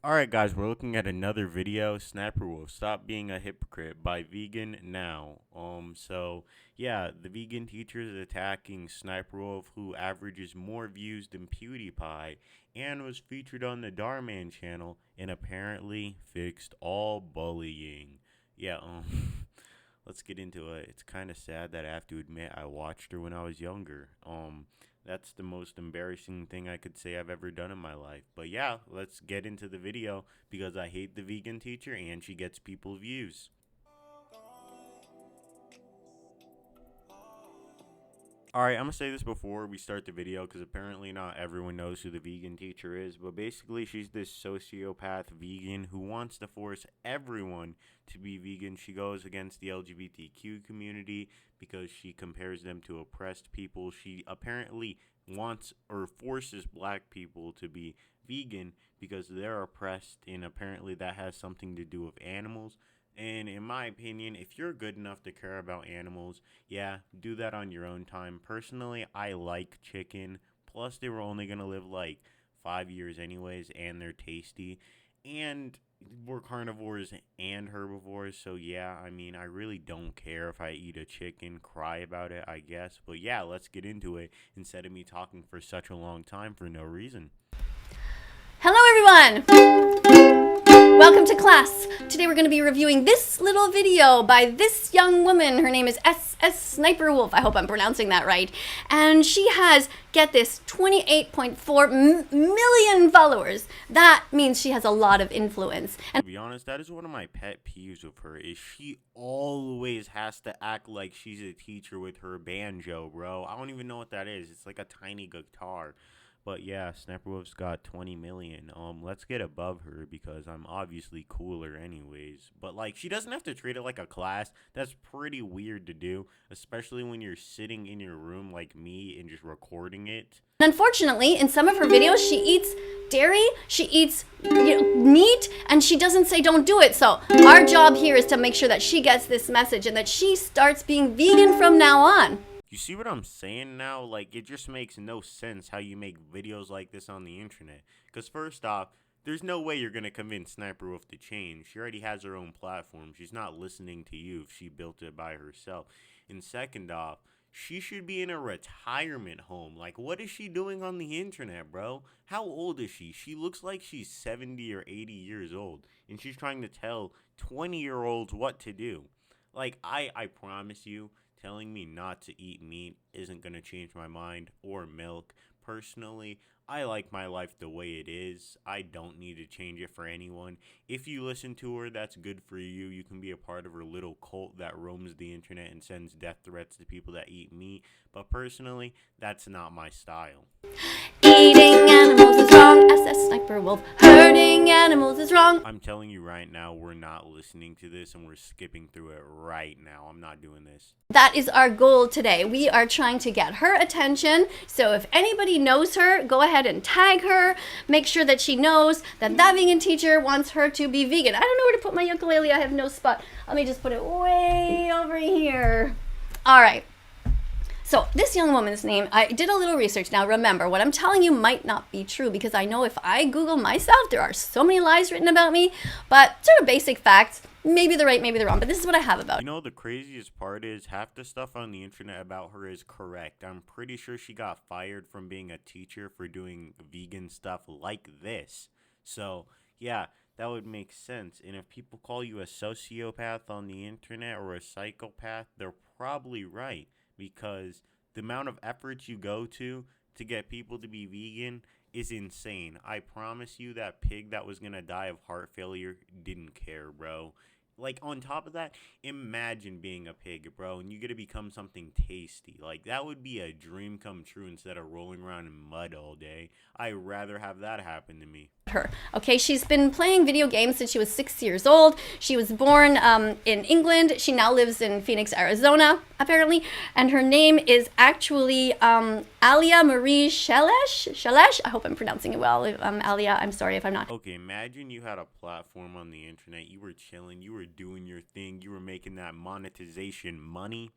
Alright guys, we're looking at another video, Sniperwolf, Stop Being a Hypocrite by Vegan Now. Yeah, the vegan teacher is attacking Sniperwolf, who averages more views than PewDiePie, and was featured on the Darman channel, and apparently fixed all bullying. Yeah, let's get into it. It's kind of sad that I have to admit I watched her when I was younger. That's the most embarrassing thing I could say I've ever done in my life. But yeah, let's get into the video because I hate the vegan teacher and she gets people views. Alright, I'm gonna say this before we start the video because apparently not everyone knows who the vegan teacher is, but basically she's this sociopath vegan who wants to force everyone to be vegan. She goes against the LGBTQ community because she compares them to oppressed people. She apparently wants or forces black people to be vegan because they're oppressed, and apparently that has something to do with animals. And in my opinion, if you're good enough to care about animals, yeah, do that on your own time. Personally, I like chicken. Plus, they were only going to live like 5 years, anyways, and they're tasty. And we're carnivores and herbivores. So, yeah, I mean, I really don't care if I eat a chicken, cry about it, I guess. But, yeah, let's get into it instead of me talking for such a long time for no reason. Hello everyone! Welcome to class. Today we're going to be reviewing this little video by this young woman. Her name is Sssniperwolf. I hope I'm pronouncing that right. And she has, get this, 28.4 million followers. That means she has a lot of influence. And to be honest, that is one of my pet peeves with her, is she always has to act like she's a teacher with her banjo, bro. I don't even know what that is. It's like a tiny guitar. But yeah, Sniperwolf's got 20 million. Let's get above her because I'm obviously cooler anyways. But like, she doesn't have to treat it like a class. That's pretty weird to do, especially when you're sitting in your room like me and just recording it. Unfortunately, in some of her videos, she eats dairy, she eats meat, and she doesn't say don't do it. So our job here is to make sure that she gets this message and that she starts being vegan from now on. You see what I'm saying now? Like, it just makes no sense how you make videos like this on the internet. Because first off, there's no way you're going to convince Sniperwolf to change. She already has her own platform. She's not listening to you if she built it by herself. And second off, she should be in a retirement home. Like, what is she doing on the internet, bro? How old is she? She looks like she's 70 or 80 years old. And she's trying to tell 20-year-olds what to do. Like, I promise you, telling me not to eat meat isn't going to change my mind, or milk. Personally, I like my life the way it is. I don't need to change it for anyone. If you listen to her, that's good for you. You can be a part of her little cult that roams the internet and sends death threats to people that eat meat. But personally, that's not my style. Eating animals is wrong, Sssniperwolf. Hurting animals is wrong. I'm telling you right now, we're not listening to this and we're skipping through it right now. I'm not doing this. That is our goal today. We are trying to get her attention. So if anybody knows her, go ahead and tag her. Make sure that she knows that that vegan teacher wants her to be vegan. I don't know where to put my ukulele. I have no spot. Let me just put it way over here. All right. So this young woman's name, I did a little research. Now remember, what I'm telling you might not be true because I know if I Google myself, there are so many lies written about me, but sort of basic facts, maybe they're right, maybe they're wrong, but this is what I have about her. You know, the craziest part is half the stuff on the internet about her is correct. I'm pretty sure she got fired from being a teacher for doing vegan stuff like this. So, yeah, that would make sense. And if people call you a sociopath on the internet or a psychopath, they're probably right. Because the amount of effort you go to get people to be vegan is insane. I promise you that pig that was going to die of heart failure didn't care, bro. Like, on top of that, imagine being a pig, bro, and you get to become something tasty. Like, that would be a dream come true instead of rolling around in mud all day. I'd rather have that happen to me. Her. Okay, she's been playing video games since she was 6 years old. She was born in England. She now lives in Phoenix, Arizona, apparently. And her name is actually Alia Marie Shalesh. I hope I'm pronouncing it well. Alia, I'm sorry if I'm not. Okay, imagine you had a platform on the internet. You were chilling. You were doing your thing. You were making that monetization money.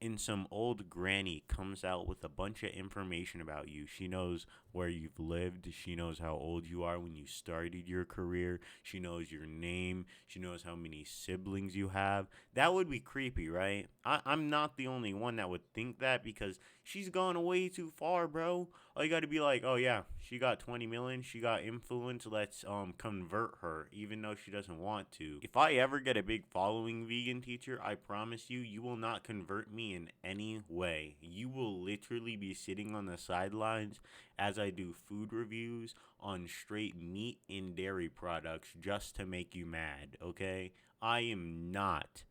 and some old granny comes out with a bunch of information about you. She knows where you've lived. She knows how old you are when you started your career. She knows your name. She knows how many siblings you have. That would be creepy, right? I'm not the only one that would think that because she's gone way too far, bro. All you got to be like, oh yeah, she got 20 million. She got influence. Let's convert her, even though she doesn't want to. If I ever get a big following, vegan teacher, I promise you, you will not convert me in any way. You will literally be sitting on the sidelines as I do food reviews on straight meat and dairy products just to make you mad, okay? I am not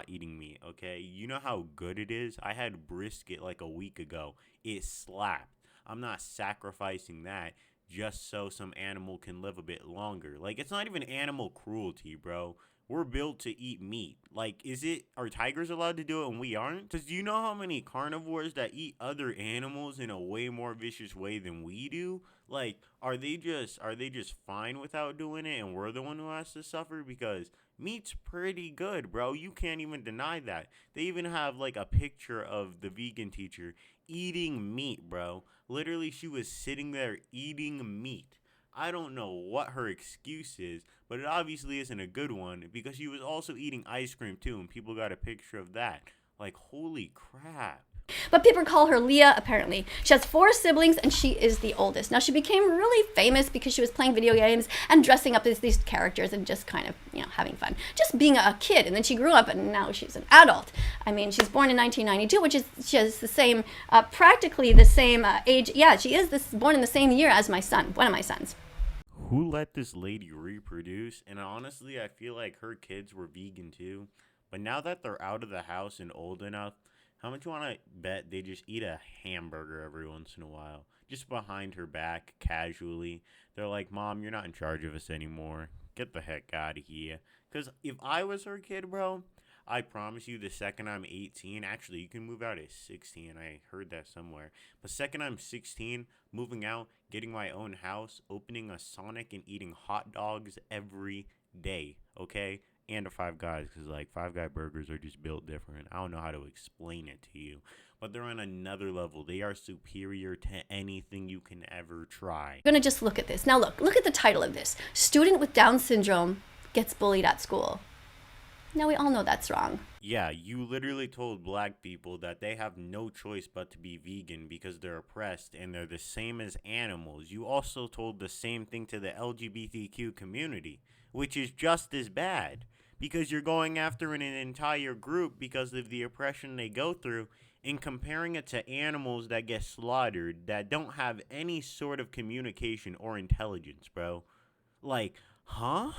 eating meat, okay? You know how good it is? I had brisket like a week ago. It slapped. I'm not sacrificing that just so some animal can live a bit longer. Like, it's not even animal cruelty, bro. We're built to eat meat. Like, are tigers allowed to do it and we aren't? Because do you know how many carnivores that eat other animals in a way more vicious way than we do? Like, are they just fine without doing it and we're the one who has to suffer? Because meat's pretty good, bro. You can't even deny that. They even have like a picture of the vegan teacher eating meat, bro. Literally, she was sitting there eating meat. I don't know what her excuse is, but it obviously isn't a good one because she was also eating ice cream too, and people got a picture of that. Like, holy crap. But people call her Leah, apparently. She has 4 siblings, and she is the oldest. Now, she became really famous because she was playing video games and dressing up as these characters and just kind of, having fun. Just being a kid. And then she grew up, and now she's an adult. I mean, she's born in 1992, which is she has the same, practically the same age. Yeah, she is born in the same year as my son, one of my sons. Who let this lady reproduce? And honestly, I feel like her kids were vegan too. But now that they're out of the house and old enough, how much you want to bet they just eat a hamburger every once in a while? Just behind her back, casually. They're like, Mom, you're not in charge of us anymore. Get the heck out of here. Because if I was her kid, bro, I promise you the second I'm 18, actually, you can move out at 16. I heard that somewhere. But second I'm 16, moving out, getting my own house, opening a Sonic and eating hot dogs every day, okay? And a Five Guys, because like Five Guy burgers are just built different. I don't know how to explain it to you, but they're on another level. They are superior to anything you can ever try. I'm going to just look at this. Now look at the title of this. Student with Down syndrome gets bullied at school. Now we all know that's wrong. Yeah, you literally told black people that they have no choice but to be vegan because they're oppressed and they're the same as animals. You also told the same thing to the LGBTQ community, which is just as bad because you're going after an entire group because of the oppression they go through and comparing it to animals that get slaughtered that don't have any sort of communication or intelligence, bro. Like, huh?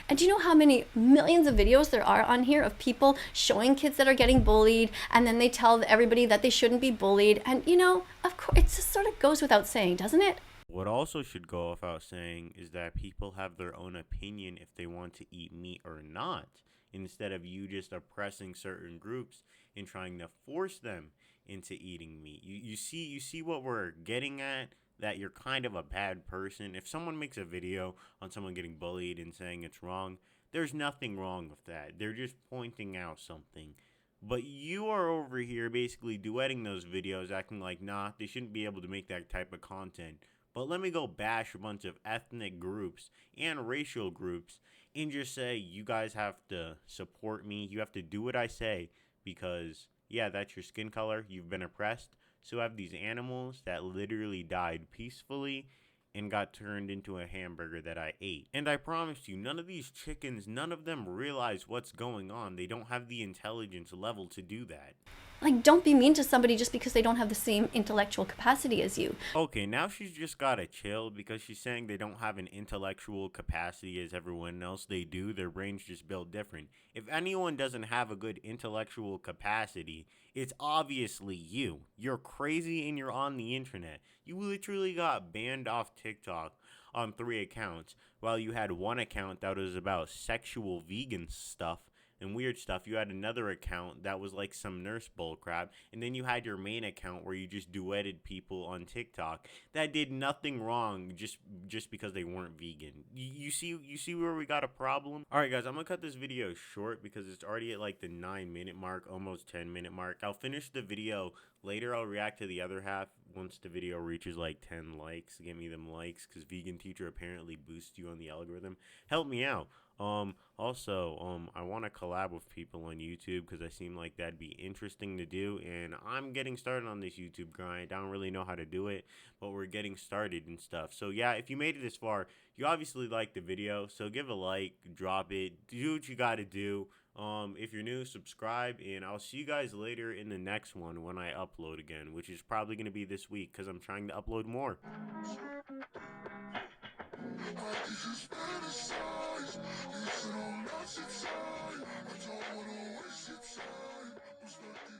And do you know how many millions of videos there are on here of people showing kids that are getting bullied, and then they tell everybody that they shouldn't be bullied? And, of course, it just sort of goes without saying, doesn't it? What also should go without saying is that people have their own opinion if they want to eat meat or not, instead of you just oppressing certain groups and trying to force them into eating meat. You see what we're getting at? That you're kind of a bad person. If someone makes a video on someone getting bullied and saying it's wrong, there's nothing wrong with that. They're just pointing out something. But you are over here basically duetting those videos, acting like, nah, they shouldn't be able to make that type of content. But let me go bash a bunch of ethnic groups and racial groups and just say, you guys have to support me. You have to do what I say because, yeah, that's your skin color. You've been oppressed. So have these animals that literally died peacefully and got turned into a hamburger that I ate. And I promise you, none of these chickens, none of them realize what's going on. They don't have the intelligence level to do that. Like, don't be mean to somebody just because they don't have the same intellectual capacity as you. Okay, now she's just gotta chill because she's saying they don't have an intellectual capacity as everyone else. They do. Their brains just built different. If anyone doesn't have a good intellectual capacity, it's obviously you. You're crazy and you're on the internet. You literally got banned off TikTok on 3 accounts while you had one account that was about sexual vegan stuff and weird stuff. You had another account that was like some nurse bull crap, and then you had your main account where you just duetted people on TikTok that did nothing wrong just because they weren't vegan. You see where we got a problem? All right, guys, I'm gonna cut this video short because it's already at like the 9-minute mark, almost 10-minute mark. I'll finish the video later. I'll react to the other half once the video reaches like 10 likes. Get me them likes, because vegan teacher apparently boosts you on the algorithm. Help me out. Also, I want to collab with people on YouTube because I seem like that'd be interesting to do, and I'm getting started on this YouTube grind. I don't really know how to do it, but we're getting started and stuff. So yeah, if you made it this far, you obviously liked the video, so give a like, drop it, do what you gotta do. If you're new, subscribe, and I'll see you guys later in the next one when I upload again, which is probably going to be this week because I'm trying to upload more. I don't wanna waste your time.